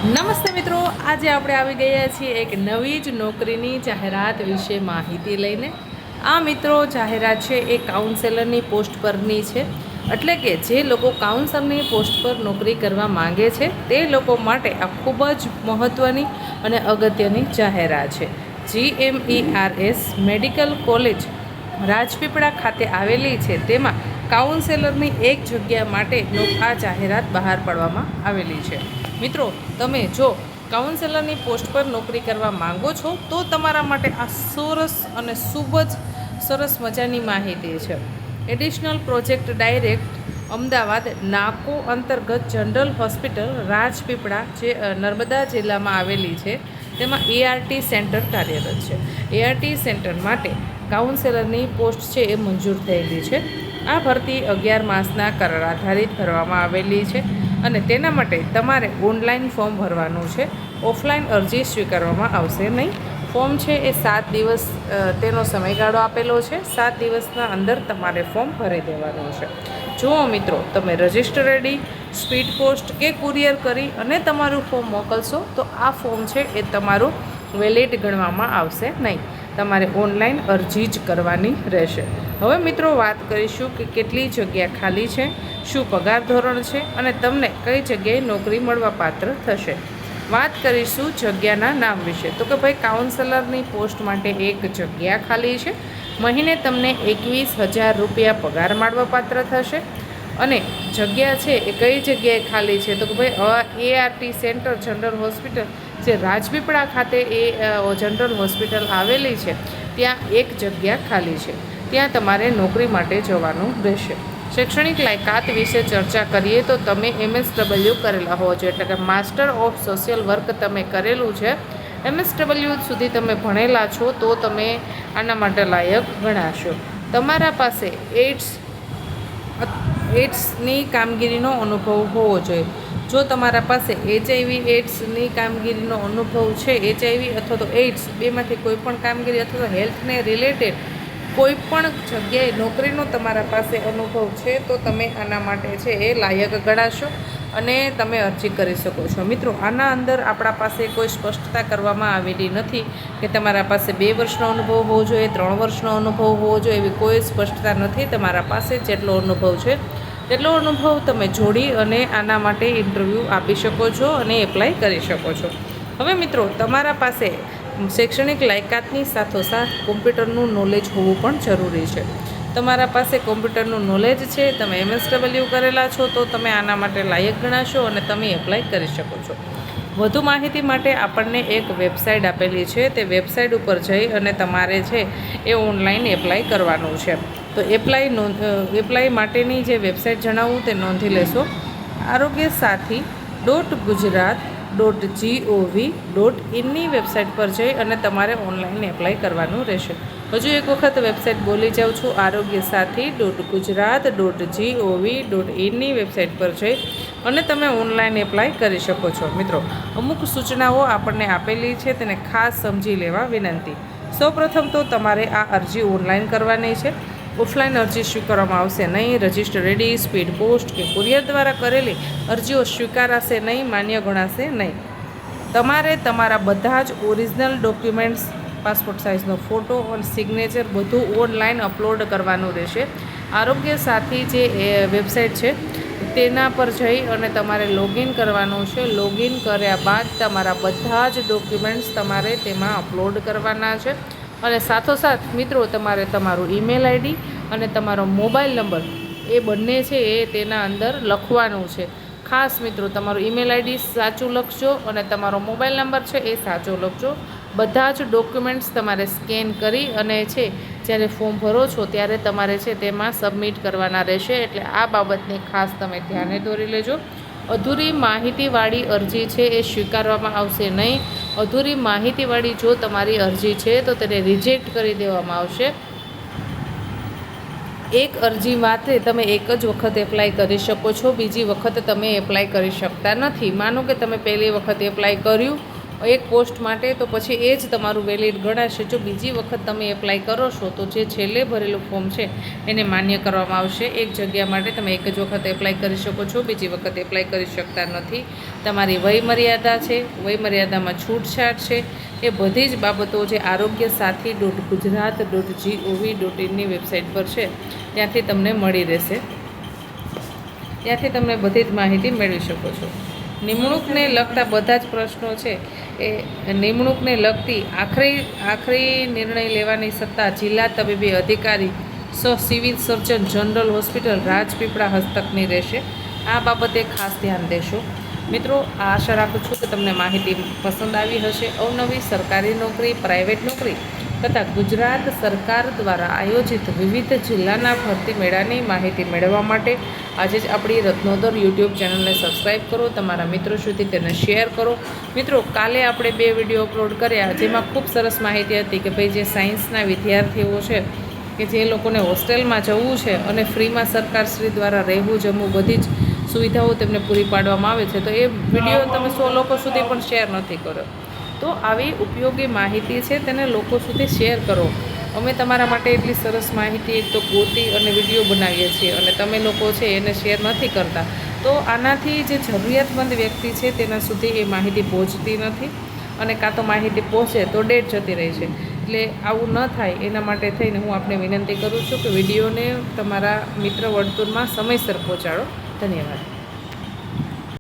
નમસ્તે મિત્રો, આજે આપણે આવી ગયા છીએ એક નવી જ નોકરીની જાહેરાત વિશે માહિતી લઈને. આ મિત્રો જાહેરાત છે એ કાઉન્સેલરની પોસ્ટ પરની છે. એટલે કે જે લોકો કાઉન્સલરની પોસ્ટ પર નોકરી કરવા માંગે છે તે લોકો માટે આ ખૂબ જ મહત્ત્વની અને અગત્યની જાહેરાત છે. GMERS મેડિકલ કોલેજ રાજપીપળા ખાતે આવેલી છે. તેમાં કાઉન્સેલરની એક જગ્યા માટે આ જાહેરાત બહાર પાડવામાં આવેલી છે. મિત્રો, તમે જો કાઉન્સેલરની પોસ્ટ પર નોકરી કરવા માંગો છો તો તમારા માટે આ સરસ અને ખૂબ જ સરસ મજાની માહિતી છે. એડિશનલ પ્રોજેક્ટ ડાયરેક્ટ અમદાવાદ નાકો અંતર્ગત જનરલ હોસ્પિટલ રાજપીપળા જે નર્મદા જિલ્લામાં આવેલી છે. તેમાં ART સેન્ટર કાર્યરત છે. ART સેન્ટર માટે કાઉન્સેલરની પોસ્ટ છે એ મંજૂર થયેલી છે. આ ભરતી 11 માસના કરાર આધારિત ભરવામાં આવેલી છે અને તેના માટે તમારે ઓનલાઈન ફોર્મ ભરવાનું છે. ઓફલાઈન અરજી સ્વીકારવામાં આવશે નહીં. ફોર્મ છે એ 7 દિવસ તેનો સમયગાળો આપેલો છે. 7 દિવસના અંદર તમારે ફોર્મ ભરી દેવાનું છે. જુઓ મિત્રો, તમે રજિસ્ટર આઈડી, સ્પીડ પોસ્ટ કે કુરિયર કરી અને તમારું ફોર્મ મોકલશો તો આ ફોર્મ છે એ તમારું વેલિડ ગણવામાં આવશે નહીં. તમારે ઓનલાઈન અરજી જ કરવાની રહેશે. હવે મિત્રો, વાત કરીશું કે કેટલી જગ્યા ખાલી છે, શું પગાર ધોરણ છે અને તમને કઈ જગ્યાએ નોકરી મળવા પાત્ર થશે. વાત કરીશું જગ્યાના નામ વિશે. તો કે ભાઈ, કાઉન્સેલરની પોસ્ટ માટે એક જગ્યા ખાલી છે. મહિને તમને 21,000 રૂપિયા પગાર મળવા પાત્ર થશે. અને જગ્યા છે એ કઈ જગ્યાએ ખાલી છે તો કે ભાઈ ART સેન્ટર જનરલ હોસ્પિટલ જે રાજપીપળા ખાતે એ જનરલ હોસ્પિટલ આવેલી છે ત્યાં એક જગ્યા ખાલી છે. ત્યાં તમારે નોકરી માટે જવાનું રહેશે. શૈક્ષણિક લાયકાત વિશે ચર્ચા કરીએ તો તમે MSW કરેલા હોવો જોઈએ, એટલે કે માસ્ટર ઓફ સોશિયલ વર્ક તમે કરેલું છે. MSW સુધી તમે ભણેલા છો તો તમે આના માટે લાયક ગણાશો. તમારા પાસે એડ્સની કામગીરીનો અનુભવ હોવો જોઈએ. જો તમારા પાસે HIV એડ્સની કામગીરીનો અનુભવ છે, HIV અથવા તો એડ્સ બેમાંથી કોઈ પણ કામગીરી અથવા તો હેલ્થને રિલેટેડ કોઈ પણ જગ્યાએ નોકરીનો તમારા પાસે અનુભવ છે તો તમે આના માટે છે એ લાયક ગણાશો અને તમે અરજી કરી શકો છો. મિત્રો, આના અંદર આપણા પાસે કોઈ સ્પષ્ટતા કરવામાં આવેલી નથી કે તમારા પાસે 2 વર્ષનો અનુભવ હોવો જોઈએ, 3 વર્ષનો અનુભવ હોવો જોઈએ, એવી કોઈ સ્પષ્ટતા નથી. તમારા પાસે જેટલો અનુભવ છે તેટલો અનુભવ તમે જોડી અને આના માટે ઇન્ટરવ્યૂ આપી શકો છો અને એપ્લાય કરી શકો છો. હવે મિત્રો, તમારા પાસે શૈક્ષણિક લાયકાતની સાથોસાથ કોમ્પ્યુટરનું નોલેજ હોવું પણ જરૂરી છે. તમારા પાસે કોમ્પ્યુટરનું નોલેજ છે, તમે MSW કરેલા છો તો તમે આના માટે લાયક ગણાશો અને તમે એપ્લાય કરી શકો છો. વધુ માહિતી માટે આપણને એક વેબસાઇટ આપેલી છે. તે વેબસાઇટ ઉપર જઈ અને તમારે છે એ ઓનલાઈન એપ્લાય કરવાનું છે. તો એપ્લાય માટેની જે વેબસાઇટ જણાવું તે નોંધી લેશો. arogyasathi.gujarat.gov.in ની વેબસાઇટ પર જઈ અને તમારે ઓનલાઈન એપ્લાય કરવાનું રહેશે. હજુ એક વખત વેબસાઇટ બોલી જાઉં છું. arogyasathi.gujarat.gov.in ની વેબસાઇટ પર જઈ અને તમે ઓનલાઈન એપ્લાય કરી શકો છો. મિત્રો, અમુક સૂચનાઓ આપણને આપેલી છે તેને ખાસ સમજી લેવા વિનંતી. સૌપ્રથમ તો તમારે આ અરજી ઓનલાઈન કરવાની છે. ઓફલાઈન અરજી સ્વીકારવામાં આવશે નહીં. રજિસ્ટર આઈડી, સ્પીડ પોસ્ટ કે કુરિયર દ્વારા કરેલી અરજીઓ સ્વીકારાશે નહીં, માન્ય ગણાશે નહીં. તમારે તમારા બધા જ ઓરિજિનલ ડોક્યુમેન્ટ્સ, પાસપોર્ટ સાઇઝનો ફોટો અને સિગ્નેચર બધું ઓનલાઈન અપલોડ કરવાનું રહેશે. આરોગ્ય સાથી જે વેબસાઇટ છે તેના પર જઈ અને તમારે લોગિન કરવાનું છે. લોગિન કર્યા બાદ તમારા બધા જ ડોક્યુમેન્ટ્સ તમારે તેમાં અપલોડ કરવાના છે. અને સાથોસાથ મિત્રો, તમારે તમારું ઈમેલ આઈડી અને તમારો મોબાઈલ નંબર એ બંને છે એ તેના અંદર લખવાનું છે. ખાસ મિત્રો, તમારું ઈમેલ આઈડી સાચું લખજો અને તમારો મોબાઈલ નંબર છે એ સાચો લખજો. બધા જ ડોક્યુમેન્ટ્સ તમારે સ્કેન કરી અને છે જ્યારે ફોર્મ ભરો છો ત્યારે તમારે છે તેમાં સબમિટ કરવાના રહેશે. એટલે આ બાબતને ખાસ તમે ધ્યાને દોરી લેજો. અધૂરી માહિતીવાળી અરજી છે એ સ્વીકારવામાં આવશે નહીં. અધૂરી માહિતીવાળી જો તમારી અરજી છે તો તેને રિજેક્ટ કરી દેવામાં આવશે. એક અરજી માટે તમે એક જ વખત એપ્લાય કરી શકો છો. બીજી વખત તમે એપ્લાય કરી શકતા નથી. માનો કે તમે પહેલી વખત એપ્લાય કર્યું એક પોસ્ટ માટે, તો પછી એ જ તમારું વેલિડ ગણાશે. જો બીજી વખત તમે એપ્લાય કરો છો તો જે છેલ્લે ભરેલું ફોર્મ છે એને માન્ય કરવામાં આવશે. એક જગ્યા માટે તમે એક જ વખત એપ્લાય કરી શકો છો, બીજી વખત એપ્લાય કરી શકતા નથી. તમારી વયમર્યાદા છે, વયમર્યાદામાં છૂટછાટ છે, એ બધી જ બાબતો જે arogyasathi.gujarat.gov.in વેબસાઇટ પર છે ત્યાંથી તમને મળી રહેશે. ત્યાંથી તમે બધી જ માહિતી મેળવી શકો છો. નિમણૂકને લગતા બધા જ પ્રશ્નો છે એ નિમણૂકને લગતી આખરી નિર્ણય લેવાની સત્તા જિલ્લા તબીબી અધિકારી civil surgeon general hospital Rajpipla હસ્તકની રહેશે. આ બાબતે ખાસ ધ્યાન દેશો. મિત્રો, આશા રાખું છું કે તમને માહિતી પસંદ આવી હશે. અવનવી સરકારી નોકરી, પ્રાઇવેટ નોકરી તથા ગુજરાત સરકાર દ્વારા આયોજિત વિવિધ જિલ્લાના ભરતી મેળાની માહિતી મેળવવા માટે આજે જ આપણી રત્નોદર યુટ્યુબ ચેનલને સબસ્ક્રાઈબ કરો, તમારા મિત્રો સુધી તેને શેર કરો. મિત્રો, કાલે આપણે 2 વિડીયો અપલોડ કર્યા જેમાં ખૂબ સરસ માહિતી હતી કે ભાઈ જે સાયન્સના વિદ્યાર્થીઓ છે કે જે લોકોને હોસ્ટેલમાં જવું છે અને ફ્રીમાં સરકારશ્રી દ્વારા રહેવું જમવું બધી જ સુવિધાઓ તેમને પૂરી પાડવામાં આવે છે, તો એ વિડીયો તમે 100 લોકો સુધી પણ શેર નથી કર્યો. તો આવી ઉપયોગી માહિતી છે તેને લોકો સુધી શેર કરો. અમે તમારા માટે એટલી સરસ માહિતી એક તો ગોતી અને વિડીયો બનાવીએ છીએ અને તમે લોકો છે એને શેર નથી કરતા. તો આનાથી જે જરૂરિયાતમંદ વ્યક્તિ છે તેના સુધી એ માહિતી પહોંચતી નથી અને કાં તો માહિતી પહોંચે તો ડેટ જતી રહી છે. એટલે આવું ન થાય એના માટે થઈને હું આપને વિનંતી કરું છું કે વિડીયોને તમારા મિત્ર વર્તુળમાં સમયસર પહોંચાડો. ધન્યવાદ.